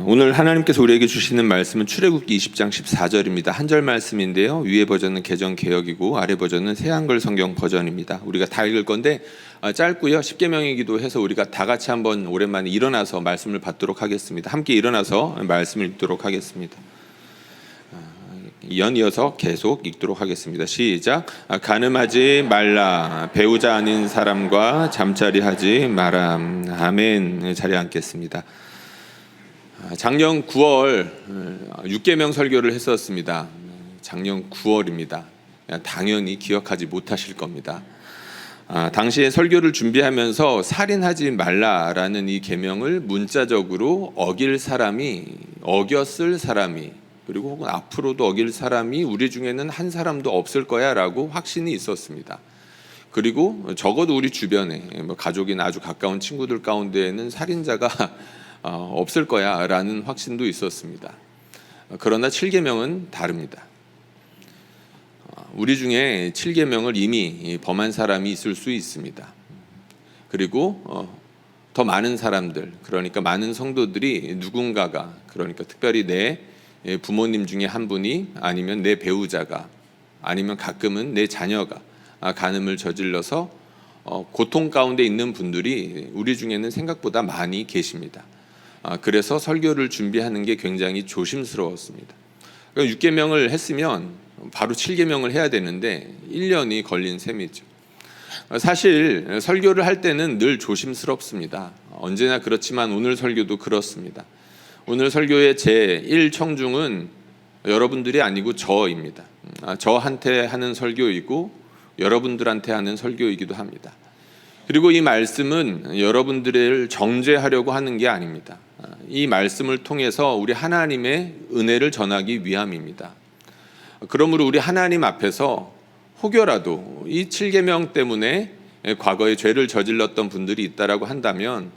오늘 하나님께서 우리에게 주시는 말씀은 출애굽기 20장 14절입니다. 한 절 말씀인데요. 위에 버전은 개정 개역이고 아래 버전은 새한글 성경 버전입니다. 우리가 다 읽을 건데 짧고요. 십계명이기도 해서 우리가 다 같이 한번 오랜만에 일어나서 말씀을 받도록 하겠습니다. 함께 일어나서 말씀을 읽도록 하겠습니다. 연이어서 계속 읽도록 하겠습니다. 시작. 간음하지 말라. 배우자 아닌 사람과 잠자리하지 마라. 아멘. 자리에 앉겠습니다. 작년 9월 6계명 설교를 했었습니다. 작년 9월입니다. 당연히 기억하지 못하실 겁니다. 당시에 설교를 준비하면서 살인하지 말라라는 이 계명을 문자적으로 어겼을 사람이 그리고 혹은 앞으로도 어길 사람이 우리 중에는 한 사람도 없을 거야 라고 확신이 있었습니다. 그리고 적어도 우리 주변에 가족이나 아주 가까운 친구들 가운데에는 살인자가 없을 거야 라는 확신도 있었습니다. 그러나 7계명은 다릅니다. 우리 중에 7계명을 이미 범한 사람이 있을 수 있습니다. 그리고 더 많은 사람들, 그러니까 많은 성도들이 누군가가, 그러니까 특별히 내 부모님 중에 한 분이, 아니면 내 배우자가, 아니면 가끔은 내 자녀가 간음을 저질러서 고통 가운데 있는 분들이 우리 중에는 생각보다 많이 계십니다. 그래서 설교를 준비하는 게 굉장히 조심스러웠습니다. 6계명을 했으면 바로 7계명을 해야 되는데 1년이 걸린 셈이죠. 사실 설교를 할 때는 늘 조심스럽습니다. 언제나 그렇지만 오늘 설교도 그렇습니다. 오늘 설교의 제1청중은 여러분들이 아니고 저입니다. 저한테 하는 설교이고 여러분들한테 하는 설교이기도 합니다. 그리고 이 말씀은 여러분들을 정죄하려고 하는 게 아닙니다. 이 말씀을 통해서 우리 하나님의 은혜를 전하기 위함입니다. 그러므로 우리 하나님 앞에서 혹여라도 이 7계명 때문에 과거에 죄를 저질렀던 분들이 있다라고 한다면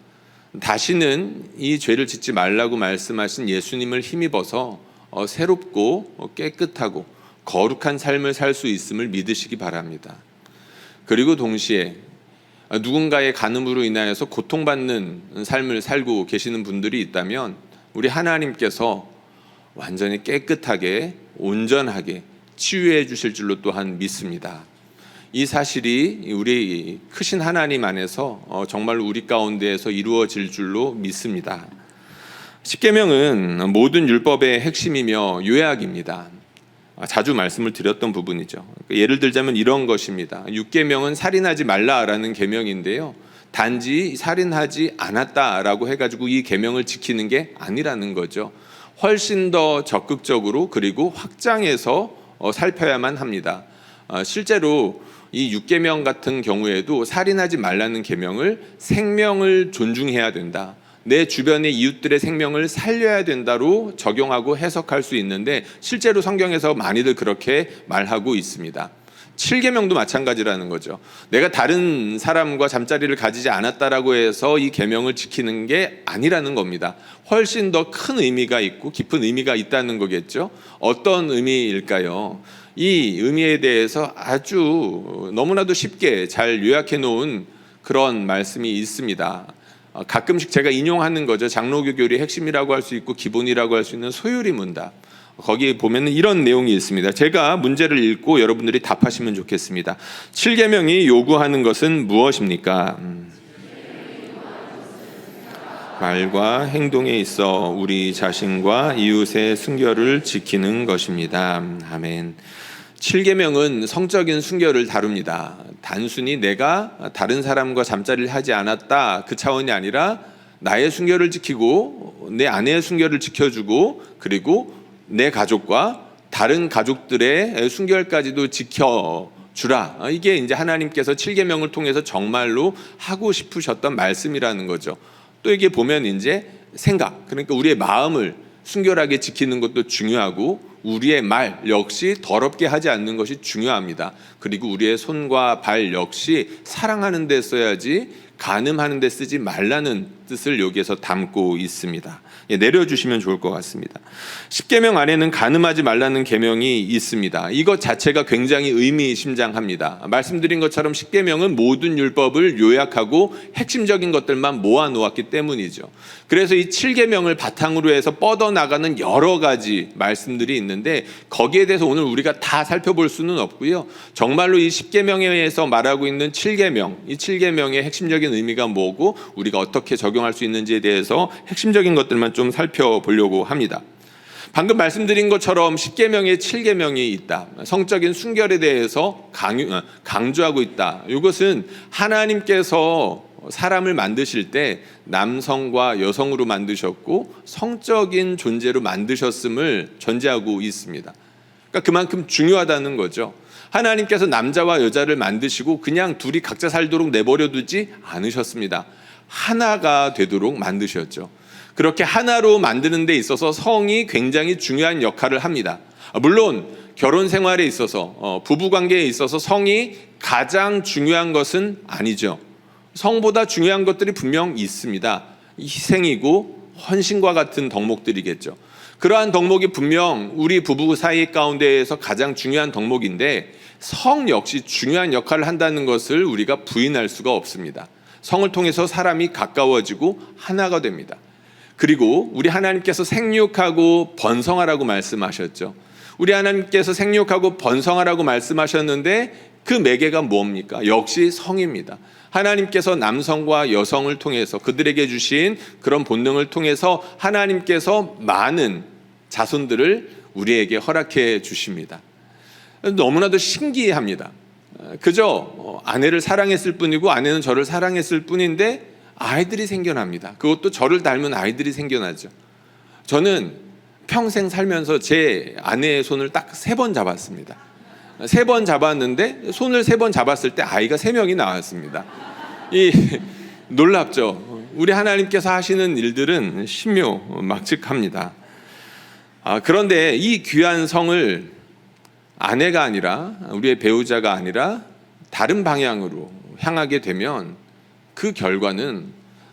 다시는 이 죄를 짓지 말라고 말씀하신 예수님을 힘입어서 새롭고 깨끗하고 거룩한 삶을 살 수 있음을 믿으시기 바랍니다. 그리고 동시에 누군가의 간음으로 인하여서 고통받는 삶을 살고 계시는 분들이 있다면 우리 하나님께서 완전히 깨끗하게 온전하게 치유해 주실 줄로 또한 믿습니다. 이 사실이 우리 크신 하나님 안에서 정말로 우리 가운데에서 이루어질 줄로 믿습니다. 10계명은 모든 율법의 핵심이며 요약입니다. 자주 말씀을 드렸던 부분이죠. 예를 들자면 이런 것입니다. 6계명은 살인하지 말라라는 계명인데요. 단지 살인하지 않았다라고 해가지고 이 계명을 지키는 게 아니라는 거죠. 훨씬 더 적극적으로 그리고 확장해서 살펴야만 합니다. 실제로 이 6계명 같은 경우에도 살인하지 말라는 계명을 생명을 존중해야 된다. 내 주변의 이웃들의 생명을 살려야 된다로 적용하고 해석할 수 있는데 실제로 성경에서 많이들 그렇게 말하고 있습니다. 7계명도 마찬가지라는 거죠. 내가 다른 사람과 잠자리를 가지지 않았다라고 해서 이 계명을 지키는 게 아니라는 겁니다. 훨씬 더 큰 의미가 있고 깊은 의미가 있다는 거겠죠. 어떤 의미일까요? 이 의미에 대해서 아주 너무나도 쉽게 잘 요약해 놓은 그런 말씀이 있습니다. 가끔씩 제가 인용하는 거죠. 장로교 교리의 핵심이라고 할 수 있고 기본이라고 할 수 있는 소요리 문답. 거기에 보면 이런 내용이 있습니다. 제가 문제를 읽고 여러분들이 답하시면 좋겠습니다. 7계명이 요구하는 것은 무엇입니까? 말과 행동에 있어 우리 자신과 이웃의 순결을 지키는 것입니다. 아멘. 7계명은 성적인 순결을 다룹니다. 단순히 내가 다른 사람과 잠자리를 하지 않았다 그 차원이 아니라 나의 순결을 지키고 내 아내의 순결을 지켜주고 그리고 내 가족과 다른 가족들의 순결까지도 지켜주라. 이게 이제 하나님께서 7계명을 통해서 정말로 하고 싶으셨던 말씀이라는 거죠. 또 이게 보면 이제 생각, 그러니까 우리의 마음을 순결하게 지키는 것도 중요하고 우리의 말 역시 더럽게 하지 않는 것이 중요합니다. 그리고 우리의 손과 발 역시 사랑하는 데 써야지 간음하는 데 쓰지 말라는 뜻을 여기에서 담고 있습니다. 내려주시면 좋을 것 같습니다. 10계명 안에는 간음하지 말라는 계명이 있습니다. 이것 자체가 굉장히 의미심장합니다. 말씀드린 것처럼 10계명은 모든 율법을 요약하고 핵심적인 것들만 모아놓았기 때문이죠. 그래서 이 7계명을 바탕으로 해서 뻗어나가는 여러 가지 말씀들이 있는데 거기에 대해서 오늘 우리가 다 살펴볼 수는 없고요. 정말로 이 10계명에서 말하고 있는 7계명, 이 7계명의 핵심적인 의미가 뭐고 우리가 어떻게 적용할 수 있는지에 대해서 핵심적인 것들만 좀 살펴보려고 합니다. 방금 말씀드린 것처럼 10계명에 7계명이 있다. 성적인 순결에 대해서 강조하고 있다. 이것은 하나님께서 사람을 만드실 때 남성과 여성으로 만드셨고 성적인 존재로 만드셨음을 전제하고 있습니다. 그러니까 그만큼 중요하다는 거죠. 하나님께서 남자와 여자를 만드시고 그냥 둘이 각자 살도록 내버려 두지 않으셨습니다. 하나가 되도록 만드셨죠. 그렇게 하나로 만드는 데 있어서 성이 굉장히 중요한 역할을 합니다. 물론 결혼 생활에 있어서 부부 관계에 있어서 성이 가장 중요한 것은 아니죠. 성보다 중요한 것들이 분명 있습니다. 희생이고 헌신과 같은 덕목들이겠죠. 그러한 덕목이 분명 우리 부부 사이 가운데에서 가장 중요한 덕목인데 성 역시 중요한 역할을 한다는 것을 우리가 부인할 수가 없습니다. 성을 통해서 사람이 가까워지고 하나가 됩니다. 그리고 우리 하나님께서 생육하고 번성하라고 말씀하셨죠. 우리 하나님께서 생육하고 번성하라고 말씀하셨는데 그 매개가 뭡니까? 역시 성입니다. 하나님께서 남성과 여성을 통해서 그들에게 주신 그런 본능을 통해서 하나님께서 많은 자손들을 우리에게 허락해 주십니다. 너무나도 신기합니다. 그저 아내를 사랑했을 뿐이고 아내는 저를 사랑했을 뿐인데 아이들이 생겨납니다. 그것도 저를 닮은 아이들이 생겨나죠. 저는 평생 살면서 제 아내의 손을 딱 3번 잡았습니다. 3번 잡았는데 손을 3번 잡았을 때 아이가 3명이 나왔습니다. 놀랍죠. 우리 하나님께서 하시는 일들은 신묘막측합니다. 그런데 이 귀한 성을 아내가 아니라 우리의 배우자가 아니라 다른 방향으로 향하게 되면 그 결과는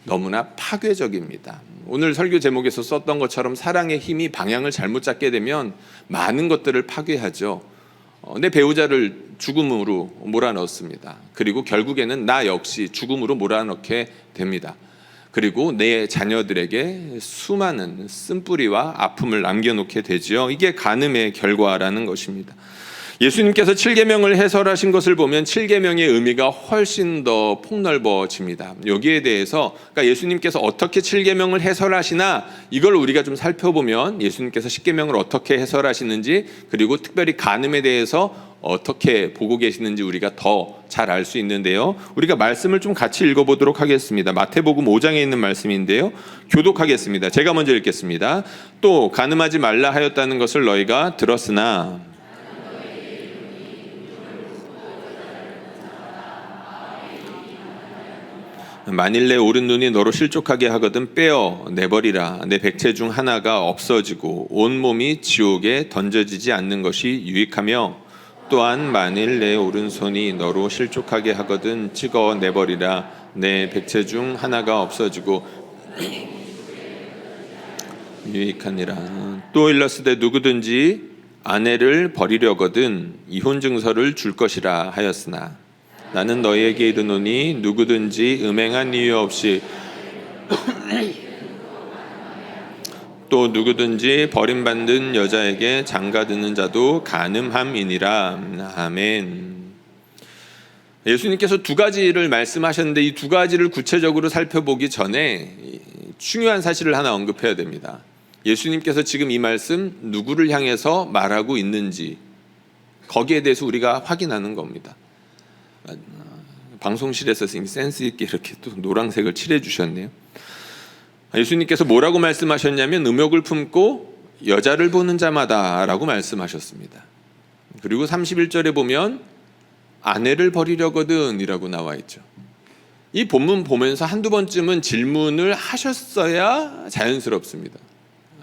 너무나 파괴적입니다. 오늘 설교 제목에서 썼던 것처럼 사랑의 힘이 방향을 잘못 잡게 되면 많은 것들을 파괴하죠. 내 배우자를 죽음으로 몰아넣습니다. 그리고 결국에는 나 역시 죽음으로 몰아넣게 됩니다. 그리고 내 자녀들에게 수많은 쓴뿌리와 아픔을 남겨놓게 되지요. 이게 간음의 결과라는 것입니다. 예수님께서 7계명을 해설하신 것을 보면 7계명의 의미가 훨씬 더 폭넓어집니다. 여기에 대해서 그러니까 예수님께서 어떻게 7계명을 해설하시나 이걸 우리가 좀 살펴보면 예수님께서 10계명을 어떻게 해설하시는지 그리고 특별히 간음에 대해서 어떻게 보고 계시는지 우리가 더 잘 알 수 있는데요. 우리가 말씀을 좀 같이 읽어보도록 하겠습니다. 마태복음 5장에 있는 말씀인데요. 교독하겠습니다. 제가 먼저 읽겠습니다. 또 간음하지 말라 하였다는 것을 너희가 들었으나 만일 내 오른눈이 너로 실족하게 하거든 빼어 내버리라. 내 백체 중 하나가 없어지고 온몸이 지옥에 던져지지 않는 것이 유익하며 또한 만일 내 오른손이 너로 실족하게 하거든 찍어 내버리라. 내 백체 중 하나가 없어지고 유익하니라. 또 일렀으되 누구든지 아내를 버리려거든 이혼 증서를 줄 것이라 하였으나 나는 너희에게 이르노니 누구든지 음행한 이유 없이 또 누구든지 버림받는 여자에게 장가드는 자도 간음함이니라. 아멘. 예수님께서 2가지를 말씀하셨는데 이 2가지를 구체적으로 살펴보기 전에 중요한 사실을 하나 언급해야 됩니다. 예수님께서 지금 이 말씀 누구를 향해서 말하고 있는지 거기에 대해서 우리가 확인하는 겁니다. 방송실에서 센스 있게 이렇게 또 노란색을 칠해 주셨네요. 예수님께서 뭐라고 말씀하셨냐면 음욕을 품고 여자를 보는 자마다 라고 말씀하셨습니다. 그리고 31절에 보면 아내를 버리려거든 이라고 나와 있죠. 이 본문 보면서 한두 번쯤은 질문을 하셨어야 자연스럽습니다.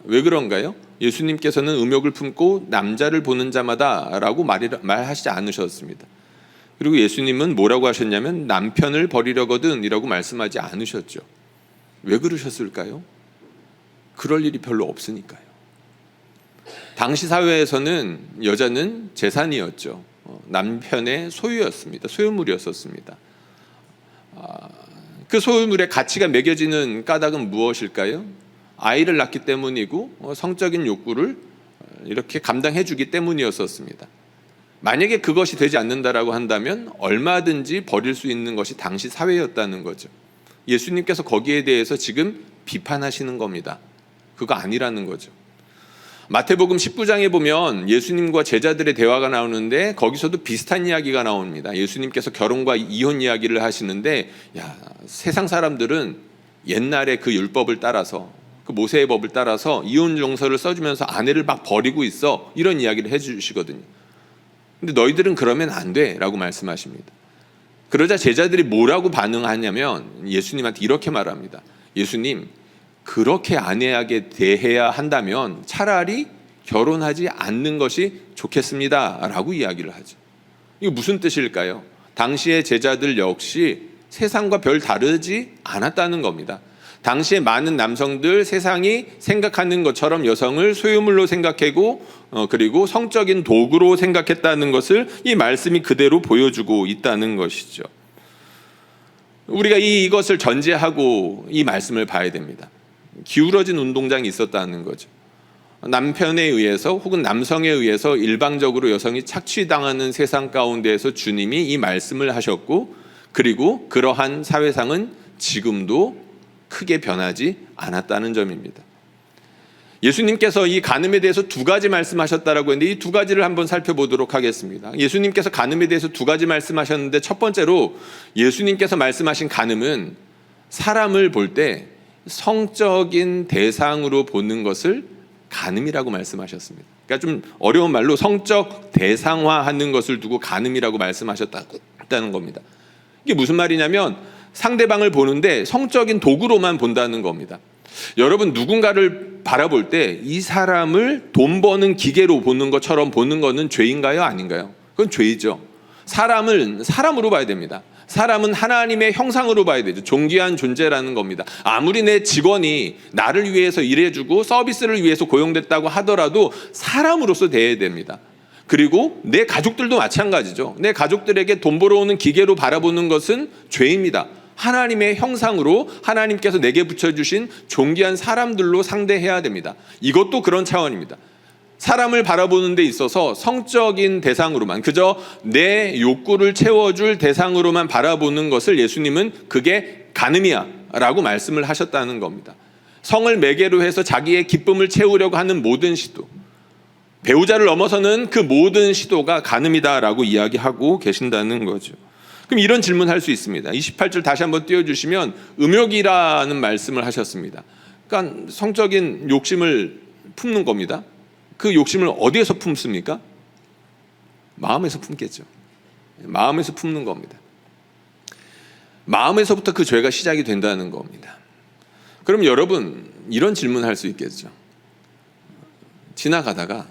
왜 그런가요? 예수님께서는 음욕을 품고 남자를 보는 자마다 라고 말하시지 않으셨습니다. 그리고 예수님은 뭐라고 하셨냐면 남편을 버리려거든 이라고 말씀하지 않으셨죠. 왜 그러셨을까요? 그럴 일이 별로 없으니까요. 당시 사회에서는 여자는 재산이었죠. 남편의 소유였습니다. 소유물이었었습니다. 그 소유물의 가치가 매겨지는 까닭은 무엇일까요? 아이를 낳기 때문이고 성적인 욕구를 이렇게 감당해 주기 때문이었었습니다. 만약에 그것이 되지 않는다라고 한다면 얼마든지 버릴 수 있는 것이 당시 사회였다는 거죠. 예수님께서 거기에 대해서 지금 비판하시는 겁니다. 그거 아니라는 거죠. 마태복음 19장에 보면 예수님과 제자들의 대화가 나오는데 거기서도 비슷한 이야기가 나옵니다. 예수님께서 결혼과 이혼 이야기를 하시는데 세상 사람들은 옛날에 그 율법을 따라서 그 모세의 법을 따라서 이혼 정서를 써주면서 아내를 막 버리고 있어, 이런 이야기를 해주시거든요. 근데 너희들은 그러면 안 돼 라고 말씀하십니다. 그러자 제자들이 뭐라고 반응하냐면 예수님한테 이렇게 말합니다. 예수님, 그렇게 아내에게 대해야 한다면 차라리 결혼하지 않는 것이 좋겠습니다 라고 이야기를 하죠. 이게 무슨 뜻일까요? 당시의 제자들 역시 세상과 별 다르지 않았다는 겁니다. 당시에 많은 남성들, 세상이 생각하는 것처럼 여성을 소유물로 생각하고 그리고 성적인 도구로 생각했다는 것을 이 말씀이 그대로 보여주고 있다는 것이죠. 우리가 이것을 전제하고 이 말씀을 봐야 됩니다. 기울어진 운동장이 있었다는 거죠. 남편에 의해서 혹은 남성에 의해서 일방적으로 여성이 착취당하는 세상 가운데에서 주님이 이 말씀을 하셨고, 그리고 그러한 사회상은 지금도 크게 변하지 않았다는 점입니다. 예수님께서 이 간음에 대해서 두 가지 말씀하셨다라고 했는데 이 두 가지를 한번 살펴보도록 하겠습니다. 예수님께서 간음에 대해서 두 가지 말씀하셨는데 첫 번째로 예수님께서 말씀하신 간음은 사람을 볼 때 성적인 대상으로 보는 것을 간음이라고 말씀하셨습니다. 그러니까 좀 어려운 말로 성적 대상화하는 것을 두고 간음이라고 말씀하셨다는 겁니다. 이게 무슨 말이냐면 상대방을 보는데 성적인 도구로만 본다는 겁니다. 여러분, 누군가를 바라볼 때 이 사람을 돈 버는 기계로 보는 것처럼 보는 것은 죄인가요? 아닌가요? 그건 죄이죠. 사람을 사람으로 봐야 됩니다. 사람은 하나님의 형상으로 봐야 되죠. 존귀한 존재라는 겁니다. 아무리 내 직원이 나를 위해서 일해주고 서비스를 위해서 고용됐다고 하더라도 사람으로서 대해야 됩니다. 그리고 내 가족들도 마찬가지죠. 내 가족들에게 돈 벌어오는 기계로 바라보는 것은 죄입니다. 하나님의 형상으로 하나님께서 내게 붙여주신 존귀한 사람들로 상대해야 됩니다. 이것도 그런 차원입니다. 사람을 바라보는 데 있어서 성적인 대상으로만, 그저 내 욕구를 채워줄 대상으로만 바라보는 것을 예수님은 그게 간음이야 라고 말씀을 하셨다는 겁니다. 성을 매개로 해서 자기의 기쁨을 채우려고 하는 모든 시도, 배우자를 넘어서는 그 모든 시도가 간음이다 라고 이야기하고 계신다는 거죠. 그럼 이런 질문할 수 있습니다. 28절 다시 한번 띄워주시면 음욕이라는 말씀을 하셨습니다. 그러니까 성적인 욕심을 품는 겁니다. 그 욕심을 어디에서 품습니까? 마음에서 품겠죠. 마음에서 품는 겁니다. 마음에서부터 그 죄가 시작이 된다는 겁니다. 그럼 여러분, 이런 질문할 수 있겠죠. 지나가다가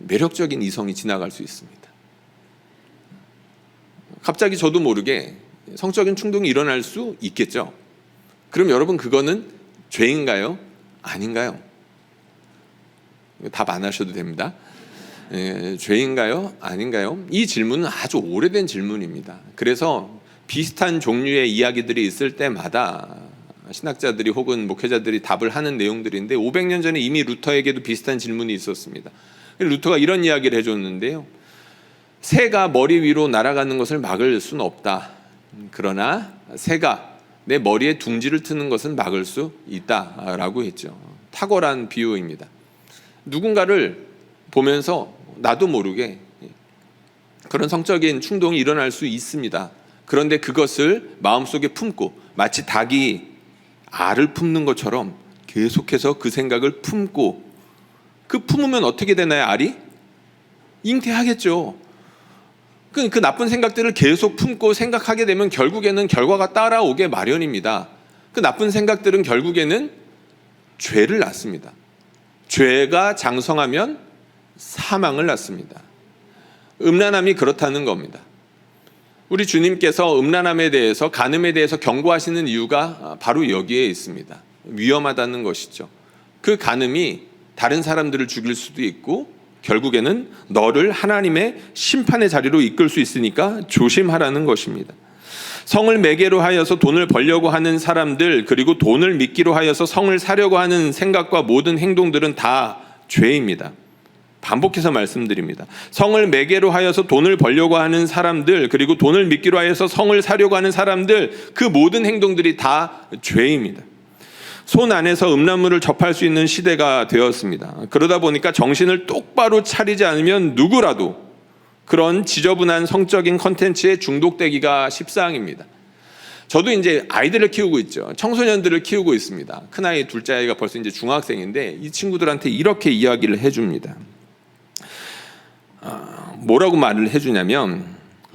매력적인 이성이 지나갈 수 있습니다. 갑자기 저도 모르게 성적인 충동이 일어날 수 있겠죠. 그럼 여러분, 그거는 죄인가요? 아닌가요? 답 안 하셔도 됩니다. 죄인가요? 아닌가요? 이 질문은 아주 오래된 질문입니다. 그래서 비슷한 종류의 이야기들이 있을 때마다 신학자들이 혹은 목회자들이 답을 하는 내용들인데 500년 전에 이미 루터에게도 비슷한 질문이 있었습니다. 루터가 이런 이야기를 해줬는데요. 새가 머리 위로 날아가는 것을 막을 수는 없다. 그러나 새가 내 머리에 둥지를 트는 것은 막을 수 있다라고 했죠. 탁월한 비유입니다. 누군가를 보면서 나도 모르게 그런 성적인 충동이 일어날 수 있습니다. 그런데 그것을 마음속에 품고 마치 닭이 알을 품는 것처럼 계속해서 그 생각을 품고, 그 품으면 어떻게 되나요? 알이? 잉태하겠죠. 그 나쁜 생각들을 계속 품고 생각하게 되면 결국에는 결과가 따라오게 마련입니다. 그 나쁜 생각들은 결국에는 죄를 낳습니다. 죄가 장성하면 사망을 낳습니다. 음란함이 그렇다는 겁니다. 우리 주님께서 음란함에 대해서, 간음에 대해서 경고하시는 이유가 바로 여기에 있습니다. 위험하다는 것이죠. 그 간음이 다른 사람들을 죽일 수도 있고 결국에는 너를 하나님의 심판의 자리로 이끌 수 있으니까 조심하라는 것입니다. 성을 매개로 하여서 돈을 벌려고 하는 사람들, 그리고 돈을 미끼로 하여서 성을 사려고 하는 생각과 모든 행동들은 다 죄입니다. 반복해서 말씀드립니다. 성을 매개로 하여서 돈을 벌려고 하는 사람들, 그리고 돈을 미끼로 하여서 성을 사려고 하는 사람들, 그 모든 행동들이 다 죄입니다. 손 안에서 음란물을 접할 수 있는 시대가 되었습니다. 그러다 보니까 정신을 똑바로 차리지 않으면 누구라도 그런 지저분한 성적인 컨텐츠에 중독되기가 십상입니다. 저도 이제 아이들을 키우고 있죠. 청소년들을 키우고 있습니다. 큰아이, 둘째 아이가 벌써 이제 중학생인데 이 친구들한테 이렇게 이야기를 해줍니다. 뭐라고 말을 해주냐면,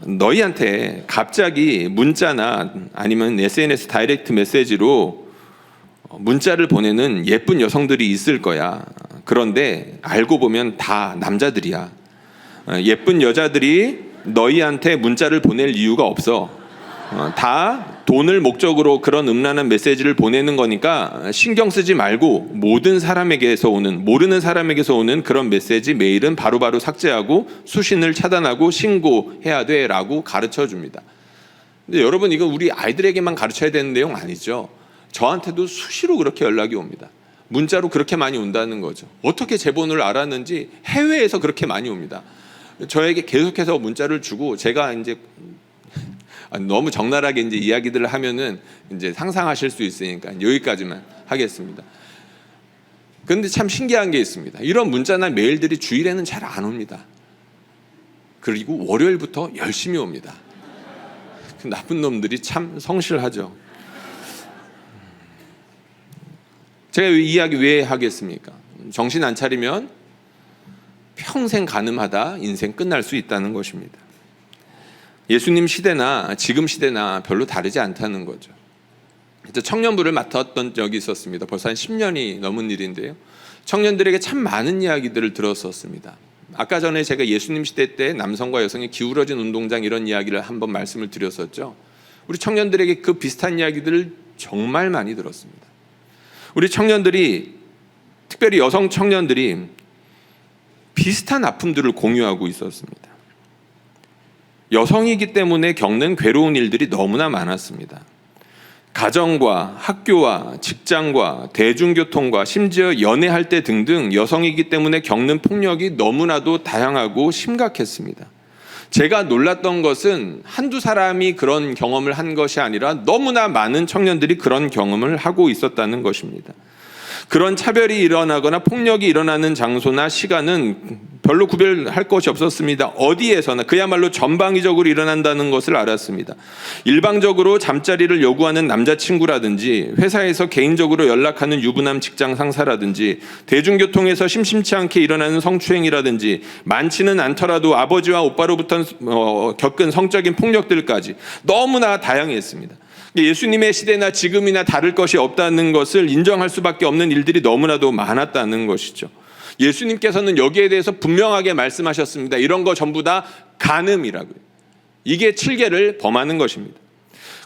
너희한테 갑자기 문자나 아니면 SNS 다이렉트 메시지로 문자를 보내는 예쁜 여성들이 있을 거야. 그런데 알고 보면 다 남자들이야. 예쁜 여자들이 너희한테 문자를 보낼 이유가 없어. 다 돈을 목적으로 그런 음란한 메시지를 보내는 거니까 신경 쓰지 말고 모르는 사람에게서 오는 그런 메시지, 메일은 바로바로 삭제하고 수신을 차단하고 신고해야 돼라고 가르쳐 줍니다. 근데 여러분, 이거 우리 아이들에게만 가르쳐야 되는 내용 아니죠. 저한테도 수시로 그렇게 연락이 옵니다. 문자로 그렇게 많이 온다는 거죠. 어떻게 제 번호를 알았는지 해외에서 그렇게 많이 옵니다. 저에게 계속해서 문자를 주고, 제가 이제 너무 적나라하게 이제 이야기들을 하면은 이제 상상하실 수 있으니까 여기까지만 하겠습니다. 그런데 참 신기한 게 있습니다. 이런 문자나 메일들이 주일에는 잘 안 옵니다. 그리고 월요일부터 열심히 옵니다. 그 나쁜 놈들이 참 성실하죠. 제가 이 이야기 왜 하겠습니까? 정신 안 차리면 평생 간음하다 인생 끝날 수 있다는 것입니다. 예수님 시대나 지금 시대나 별로 다르지 않다는 거죠. 청년부를 맡았던 적이 있었습니다. 벌써 한 10년이 넘은 일인데요. 청년들에게 참 많은 이야기들을 들었었습니다. 아까 전에 제가 예수님 시대 때 남성과 여성의 기울어진 운동장 이런 이야기를 한번 말씀을 드렸었죠. 우리 청년들에게 그 비슷한 이야기들을 정말 많이 들었습니다. 우리 청년들이, 특별히 여성 청년들이 비슷한 아픔들을 공유하고 있었습니다. 여성이기 때문에 겪는 괴로운 일들이 너무나 많았습니다. 가정과 학교와 직장과 대중교통과 심지어 연애할 때 등등 여성이기 때문에 겪는 폭력이 너무나도 다양하고 심각했습니다. 제가 놀랐던 것은 한두 사람이 그런 경험을 한 것이 아니라 너무나 많은 청년들이 그런 경험을 하고 있었다는 것입니다. 그런 차별이 일어나거나 폭력이 일어나는 장소나 시간은 별로 구별할 것이 없었습니다. 어디에서나 그야말로 전방위적으로 일어난다는 것을 알았습니다. 일방적으로 잠자리를 요구하는 남자친구라든지, 회사에서 개인적으로 연락하는 유부남 직장 상사라든지, 대중교통에서 심심치 않게 일어나는 성추행이라든지, 많지는 않더라도 아버지와 오빠로부터 겪은 성적인 폭력들까지 너무나 다양했습니다. 예수님의 시대나 지금이나 다를 것이 없다는 것을 인정할 수밖에 없는 일들이 너무나도 많았다는 것이죠. 예수님께서는 여기에 대해서 분명하게 말씀하셨습니다. 이런 거 전부 다 간음이라고요. 이게 7계를 범하는 것입니다.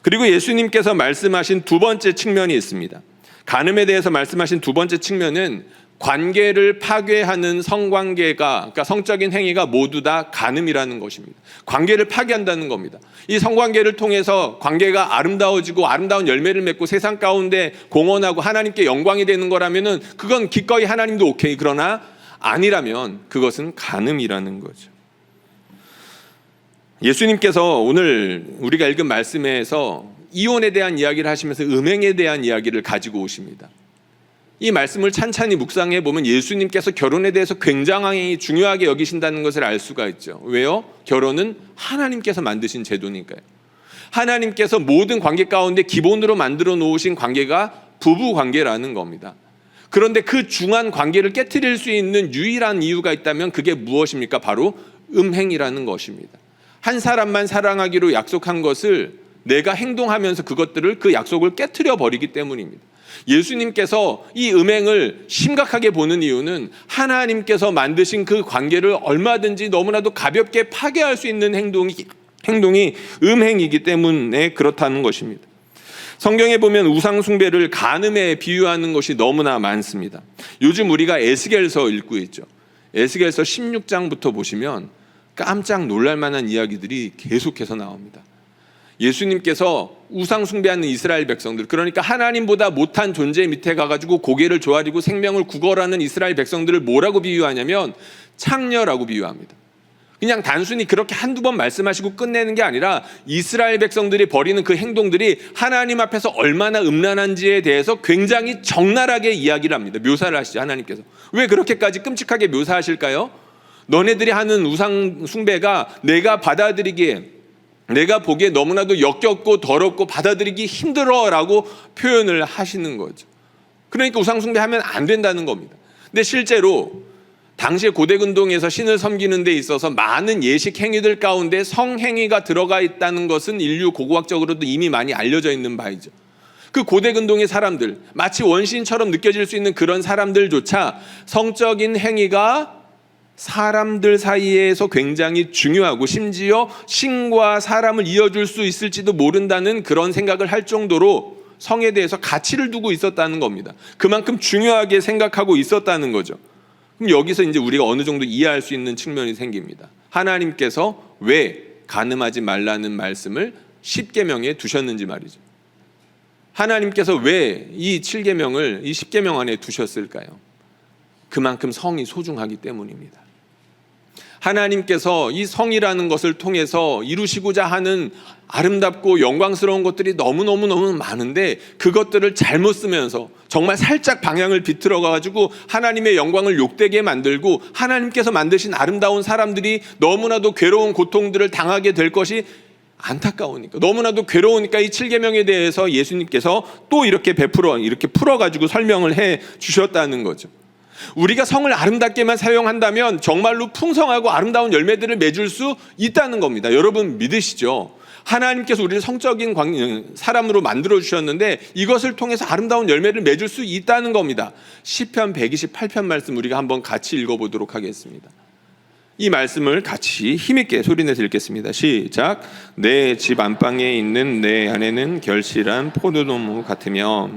그리고 예수님께서 말씀하신 두 번째 측면이 있습니다. 간음에 대해서 말씀하신 두 번째 측면은 관계를 파괴하는 성관계가, 그러니까 성적인 행위가 모두 다 간음이라는 것입니다. 관계를 파괴한다는 겁니다. 이 성관계를 통해서 관계가 아름다워지고 아름다운 열매를 맺고 세상 가운데 공헌하고 하나님께 영광이 되는 거라면은 그건 기꺼이 하나님도 오케이. 그러나 아니라면 그것은 간음이라는 거죠. 예수님께서 오늘 우리가 읽은 말씀에서 이혼에 대한 이야기를 하시면서 음행에 대한 이야기를 가지고 오십니다. 이 말씀을 찬찬히 묵상해 보면 예수님께서 결혼에 대해서 굉장히 중요하게 여기신다는 것을 알 수가 있죠. 왜요? 결혼은 하나님께서 만드신 제도니까요. 하나님께서 모든 관계 가운데 기본으로 만들어 놓으신 관계가 부부 관계라는 겁니다. 그런데 그 중한 관계를 깨트릴 수 있는 유일한 이유가 있다면 그게 무엇입니까? 바로 음행이라는 것입니다. 한 사람만 사랑하기로 약속한 것을 내가 행동하면서 그 약속을 깨트려 버리기 때문입니다. 예수님께서 이 음행을 심각하게 보는 이유는 하나님께서 만드신 그 관계를 얼마든지 너무나도 가볍게 파괴할 수 있는 행동이 행동이 음행이기 때문에 그렇다는 것입니다. 성경에 보면 우상 숭배를 간음에 비유하는 것이 너무나 많습니다. 요즘 우리가 에스겔서 읽고 있죠. 에스겔서 16장부터 보시면 깜짝 놀랄 만한 이야기들이 계속해서 나옵니다. 예수님께서 우상 숭배하는 이스라엘 백성들, 그러니까 하나님보다 못한 존재 밑에 가가지고 고개를 조아리고 생명을 구걸하는 이스라엘 백성들을 뭐라고 비유하냐면 창녀라고 비유합니다. 그냥 단순히 그렇게 한두 번 말씀하시고 끝내는 게 아니라 이스라엘 백성들이 벌이는 그 행동들이 하나님 앞에서 얼마나 음란한지에 대해서 굉장히 적나라하게 이야기를 합니다. 묘사를 하시죠. 하나님께서 왜 그렇게까지 끔찍하게 묘사하실까요? 너네들이 하는 우상 숭배가 내가 받아들이기에, 내가 보기에 너무나도 역겹고 더럽고 받아들이기 힘들어라고 표현을 하시는 거죠. 그러니까 우상 숭배하면 안 된다는 겁니다. 근데 실제로 당시에 고대근동에서 신을 섬기는 데 있어서 많은 예식 행위들 가운데 성행위가 들어가 있다는 것은 인류 고고학적으로도 이미 많이 알려져 있는 바이죠. 그 고대근동의 사람들, 마치 원시인처럼 느껴질 수 있는 그런 사람들조차 성적인 행위가 사람들 사이에서 굉장히 중요하고 심지어 신과 사람을 이어줄 수 있을지도 모른다는 그런 생각을 할 정도로 성에 대해서 가치를 두고 있었다는 겁니다. 그만큼 중요하게 생각하고 있었다는 거죠. 그럼 여기서 이제 우리가 어느 정도 이해할 수 있는 측면이 생깁니다. 하나님께서 왜 간음하지 말라는 말씀을 10계명에 두셨는지 말이죠. 하나님께서 왜 이 7계명을 이 10계명 안에 두셨을까요? 그만큼 성이 소중하기 때문입니다. 하나님께서 이 성이라는 것을 통해서 이루시고자 하는 아름답고 영광스러운 것들이 너무너무 많은데 그것들을 잘못 쓰면서 정말 살짝 방향을 비틀어 가지고 하나님의 영광을 욕되게 만들고 하나님께서 만드신 아름다운 사람들이 너무나도 괴로운 고통들을 당하게 될 것이 안타까우니까, 너무나도 괴로우니까 이 7계명에 대해서 예수님께서 또 이렇게 풀어가지고 설명을 해 주셨다는 거죠. 우리가 성을 아름답게만 사용한다면 정말로 풍성하고 아름다운 열매들을 맺을 수 있다는 겁니다. 여러분 믿으시죠? 하나님께서 우리를 성적인 사람으로 만들어 주셨는데 이것을 통해서 아름다운 열매를 맺을 수 있다는 겁니다. 시편 128편 말씀 우리가 한번 같이 읽어보도록 하겠습니다. 이 말씀을 같이 힘있게 소리내서 읽겠습니다. 시작. 내 집 안방에 있는 내 아내는 결실한 포도나무 같으며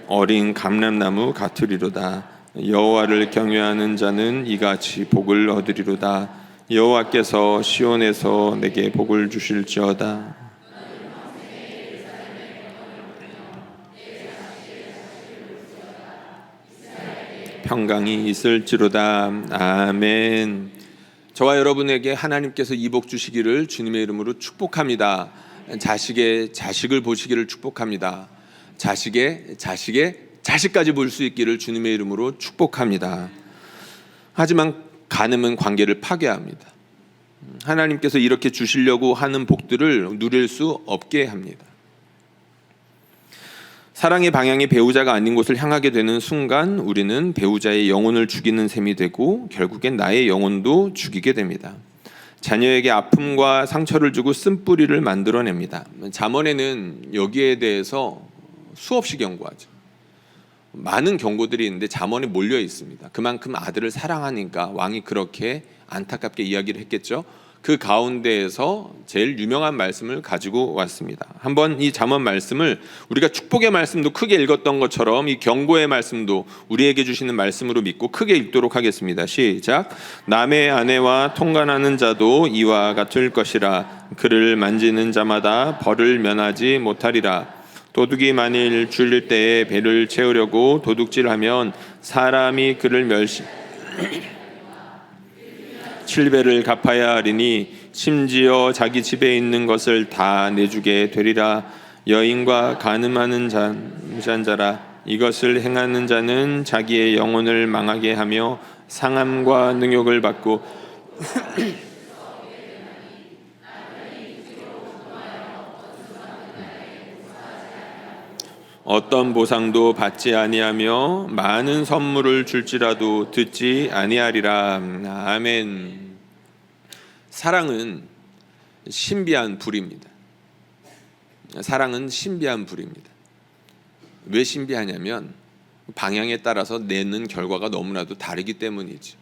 어린 감람나무 같으리로다. 여호와를 경외하는 자는 이같이 복을 얻으리로다. 여호와께서 시온에서 내게 복을 주실지어다. 평강이 있을지로다. 아멘. 저와 여러분에게 하나님께서 이 복 주시기를 주님의 이름으로 축복합니다. 자식의 자식을 보시기를 축복합니다. 자식의 자식까지 볼 수 있기를 주님의 이름으로 축복합니다. 하지만 간음은 관계를 파괴합니다. 하나님께서 이렇게 주시려고 하는 복들을 누릴 수 없게 합니다. 사랑의 방향이 배우자가 아닌 곳을 향하게 되는 순간 우리는 배우자의 영혼을 죽이는 셈이 되고 결국엔 나의 영혼도 죽이게 됩니다. 자녀에게 아픔과 상처를 주고 쓴뿌리를 만들어냅니다. 잠언에는 여기에 대해서 수없이 경고하죠. 많은 경고들이 있는데 잠언에 몰려 있습니다. 그만큼 아들을 사랑하니까 왕이 그렇게 안타깝게 이야기를 했겠죠. 그 가운데에서 제일 유명한 말씀을 가지고 왔습니다. 한번 이 잠언 말씀을 우리가 축복의 말씀도 크게 읽었던 것처럼 이 경고의 말씀도 우리에게 주시는 말씀으로 믿고 크게 읽도록 하겠습니다. 시작. 남의 아내와 통간하는 자도 이와 같을 것이라. 그를 만지는 자마다 벌을 면하지 못하리라. 도둑이 만일 줄일 때에 배를 채우려고 도둑질하면 사람이 그를 7배를 갚아야 하리니 심지어 자기 집에 있는 것을 다 내주게 되리라. 여인과 간음하는 자라. 이것을 행하는 자는 자기의 영혼을 망하게 하며 상함과 능욕을 받고 어떤 보상도 받지 아니하며 많은 선물을 줄지라도 듣지 아니하리라. 아멘. 사랑은 신비한 불입니다. 사랑은 신비한 불입니다. 왜 신비하냐면 방향에 따라서 내는 결과가 너무나도 다르기 때문이지.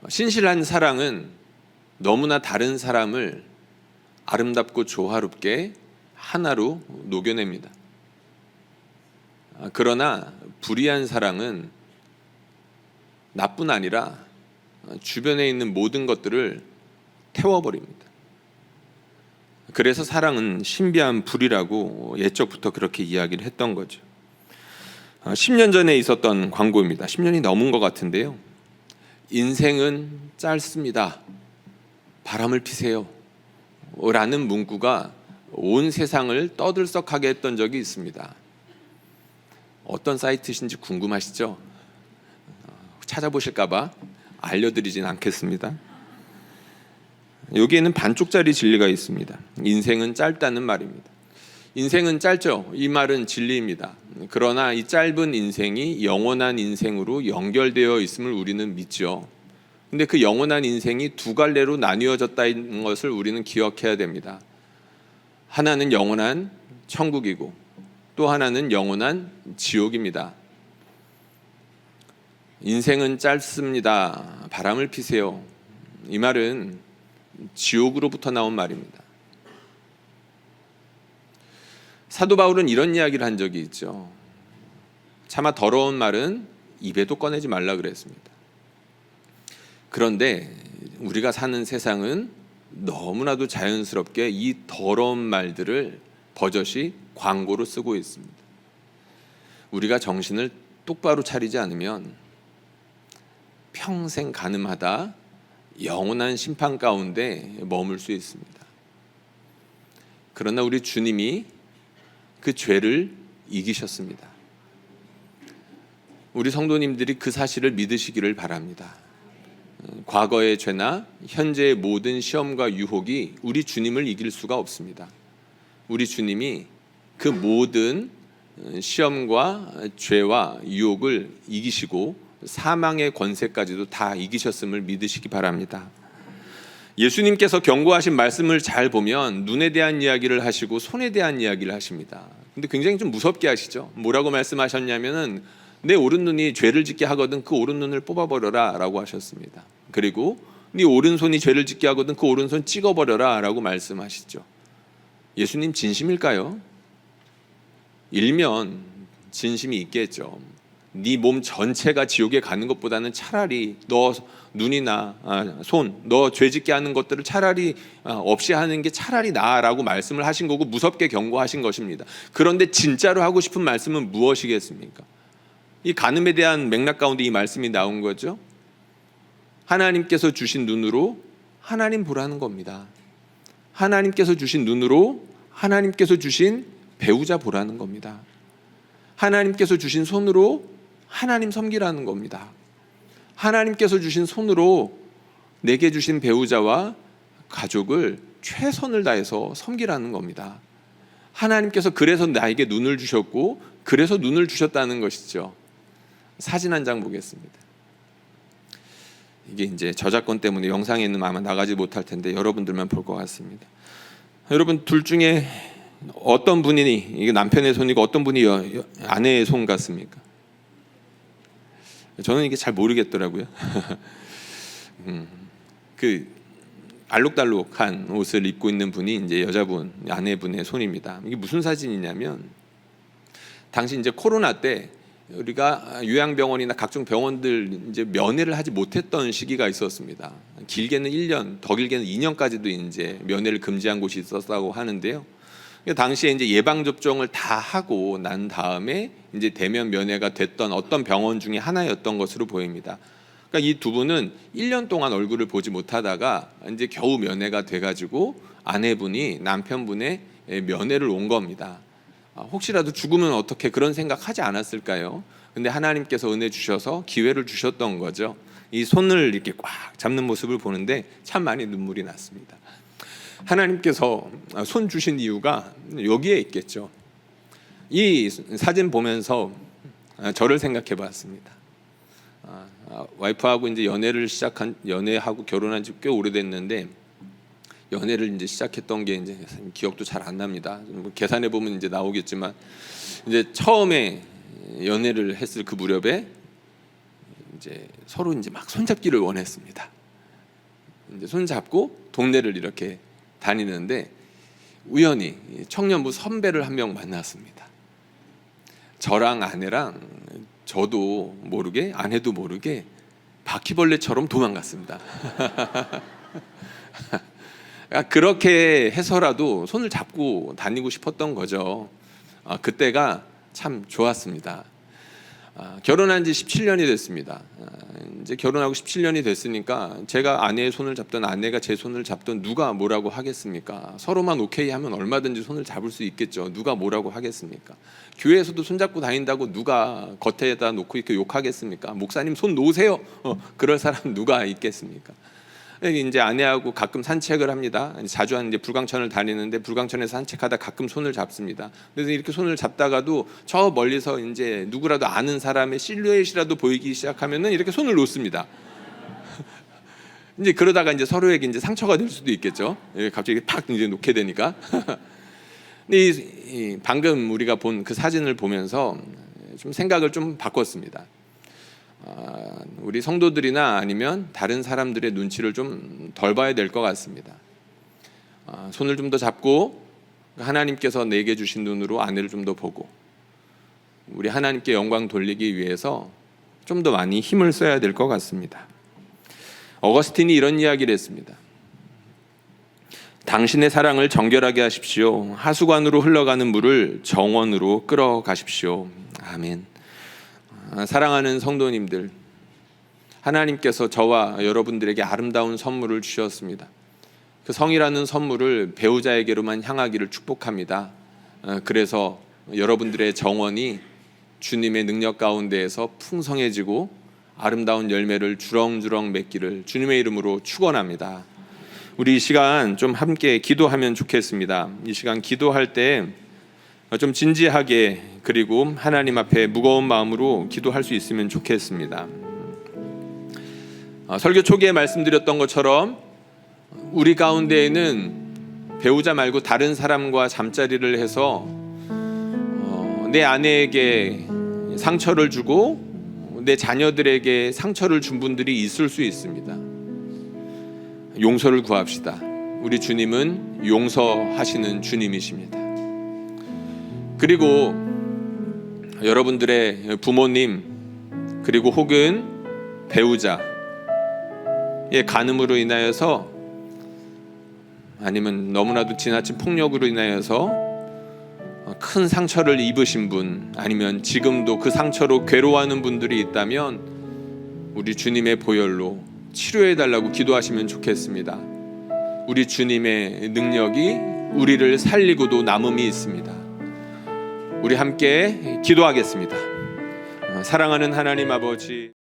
신실한 사랑은 너무나 다른 사람을 아름답고 조화롭게 하나로 녹여냅니다. 그러나 불의한 사랑은 나뿐 아니라 주변에 있는 모든 것들을 태워버립니다. 그래서 사랑은 신비한 불이라고 옛적부터 그렇게 이야기를 했던 거죠. 10년 전에 있었던 광고입니다. 10년이 넘은 것 같은데요. 인생은 짧습니다. 바람을 피세요. 라는 문구가 온 세상을 떠들썩하게 했던 적이 있습니다. 어떤 사이트신지 궁금하시죠? 찾아보실까봐 알려드리진 않겠습니다. 여기에는 반쪽짜리 진리가 있습니다. 인생은 짧다는 말입니다. 인생은 짧죠. 이 말은 진리입니다. 그러나 이 짧은 인생이 영원한 인생으로 연결되어 있음을 우리는 믿죠. 근데 그 영원한 인생이 두 갈래로 나뉘어졌다는 것을 우리는 기억해야 됩니다. 하나는 영원한 천국이고 또 하나는 영원한 지옥입니다. 인생은 짧습니다. 바람을 피세요. 이 말은 지옥으로부터 나온 말입니다. 사도 바울은 이런 이야기를 한 적이 있죠. 차마 더러운 말은 입에도 꺼내지 말라 그랬습니다. 그런데 우리가 사는 세상은 너무나도 자연스럽게 이 더러운 말들을 버젓이 광고로 쓰고 있습니다. 우리가 정신을 똑바로 차리지 않으면 평생 가늠하다 영원한 심판 가운데 머물 수 있습니다. 그러나 우리 주님이 그 죄를 이기셨습니다. 우리 성도님들이 그 사실을 믿으시기를 바랍니다. 과거의 죄나 현재의 모든 시험과 유혹이 우리 주님을 이길 수가 없습니다. 우리 주님이 그 모든 시험과 죄와 유혹을 이기시고 사망의 권세까지도 다 이기셨음을 믿으시기 바랍니다. 예수님께서 경고하신 말씀을 잘 보면 눈에 대한 이야기를 하시고 손에 대한 이야기를 하십니다. 근데 굉장히 좀 무섭게 하시죠. 뭐라고 말씀하셨냐면은 내 오른눈이 죄를 짓게 하거든 그 오른눈을 뽑아버려라 라고 하셨습니다. 그리고 네 오른손이 죄를 짓게 하거든 그 오른손 찍어버려라 라고 말씀하시죠. 예수님 진심일까요? 일면 진심이 있겠죠. 네 몸 전체가 지옥에 가는 것보다는 차라리 너 눈이나 손, 너 죄짓게 하는 것들을 차라리 없이 하는 게 차라리 나아라고 말씀을 하신 거고 무섭게 경고하신 것입니다. 그런데 진짜로 하고 싶은 말씀은 무엇이겠습니까? 이 간음에 대한 맥락 가운데 이 말씀이 나온 거죠. 하나님께서 주신 눈으로 하나님 보라는 겁니다. 하나님께서 주신 눈으로 하나님께서 주신 배우자 보라는 겁니다. 하나님께서 주신 손으로 하나님 섬기라는 겁니다. 하나님께서 주신 손으로 내게 주신 배우자와 가족을 최선을 다해서 섬기라는 겁니다. 하나님께서 그래서 나에게 눈을 주셨고 그래서 눈을 주셨다는 것이죠. 사진 한 장 보겠습니다. 이게 이제 저작권 때문에 영상에는 아마 나가지 못할 텐데 여러분들만 볼 것 같습니다. 여러분 둘 중에 어떤 분이 이게 남편의 손이고 어떤 분이 아내의 손 같습니까? 저는 이게 잘 모르겠더라고요. 그 알록달록한 옷을 입고 있는 분이 이제 여자분, 아내분의 손입니다. 이게 무슨 사진이냐면 당시 이제 코로나 때 우리가 요양병원이나 각종 병원들 이제 면회를 하지 못했던 시기가 있었습니다. 길게는 1년, 더 길게는 2년까지도 이제 면회를 금지한 곳이 있었다고 하는데요. 당시에 이제 예방 접종을 다 하고 난 다음에 이제 대면 면회가 됐던 어떤 병원 중에 하나였던 것으로 보입니다. 그러니까 이 두 분은 1년 동안 얼굴을 보지 못하다가 이제 겨우 면회가 돼가지고 아내분이 남편분의 면회를 온 겁니다. 혹시라도 죽으면 어떻게 그런 생각하지 않았을까요? 근데 하나님께서 은혜 주셔서 기회를 주셨던 거죠. 이 손을 이렇게 꽉 잡는 모습을 보는데 참 많이 눈물이 났습니다. 하나님께서 손 주신 이유가 여기에 있겠죠. 이 사진 보면서 저를 생각해 봤습니다. 와이프하고 이제 연애하고 결혼한 지 꽤 오래됐는데 연애를 이제 시작했던 게 이제 기억도 잘 안 납니다. 계산해 보면 이제 나오겠지만 이제 처음에 연애를 했을 그 무렵에 이제 서로 이제 막 손잡기를 원했습니다. 이제 손 잡고 동네를 이렇게 다니는데 우연히 청년부 선배를 한 명 만났습니다. 저랑 아내랑 저도 모르게 아내도 모르게 바퀴벌레처럼 도망갔습니다. 그렇게 해서라도 손을 잡고 다니고 싶었던 거죠. 그때가 참 좋았습니다. 결혼한 지 17년이 됐습니다. 이제 결혼하고 17년이 됐으니까 제가 아내의 손을 잡든 아내가 제 손을 잡든 누가 뭐라고 하겠습니까? 서로만 오케이 하면 얼마든지 손을 잡을 수 있겠죠. 누가 뭐라고 하겠습니까? 교회에서도 손잡고 다닌다고 누가 겉에다 놓고 이렇게 욕하겠습니까? 목사님 손 놓으세요. 그럴 사람 누가 있겠습니까? 이제 아내하고 가끔 산책을 합니다. 자주 하는 이제 불광천을 다니는데 불광천에서 산책하다 가끔 손을 잡습니다. 그래서 이렇게 손을 잡다가도 저 멀리서 이제 누구라도 아는 사람의 실루엣이라도 보이기 시작하면은 이렇게 손을 놓습니다. 이제 그러다가 이제 서로에게 이제 상처가 될 수도 있겠죠. 갑자기 팍 이제 놓게 되니까. 근데 방금 우리가 본 그 사진을 보면서 좀 생각을 좀 바꿨습니다. 우리 성도들이나 아니면 다른 사람들의 눈치를 좀 덜 봐야 될 것 같습니다. 손을 좀 더 잡고 하나님께서 내게 주신 눈으로 아내를 좀 더 보고 우리 하나님께 영광 돌리기 위해서 좀 더 많이 힘을 써야 될 것 같습니다. 어거스틴이 이런 이야기를 했습니다. 당신의 사랑을 정결하게 하십시오. 하수관으로 흘러가는 물을 정원으로 끌어가십시오. 아멘. 사랑하는 성도님들, 하나님께서 저와 여러분들에게 아름다운 선물을 주셨습니다. 그 성이라는 선물을 배우자에게로만 향하기를 축복합니다. 그래서 여러분들의 정원이 주님의 능력 가운데에서 풍성해지고 아름다운 열매를 주렁주렁 맺기를 주님의 이름으로 축원합니다. 우리 이 시간 좀 함께 기도하면 좋겠습니다. 이 시간 기도할 때 좀 진지하게 그리고 하나님 앞에 무거운 마음으로 기도할 수 있으면 좋겠습니다. 설교 초기에 말씀드렸던 것처럼 우리 가운데에는 배우자 말고 다른 사람과 잠자리를 해서 내 아내에게 상처를 주고 내 자녀들에게 상처를 준 분들이 있을 수 있습니다. 용서를 구합시다. 우리 주님은 용서하시는 주님이십니다. 그리고 여러분들의 부모님 그리고 혹은 배우자의 간음으로 인하여서 아니면 너무나도 지나친 폭력으로 인하여서 큰 상처를 입으신 분 아니면 지금도 그 상처로 괴로워하는 분들이 있다면 우리 주님의 보혈로 치료해달라고 기도하시면 좋겠습니다. 우리 주님의 능력이 우리를 살리고도 남음이 있습니다. 우리 함께 기도하겠습니다. 사랑하는 하나님 아버지,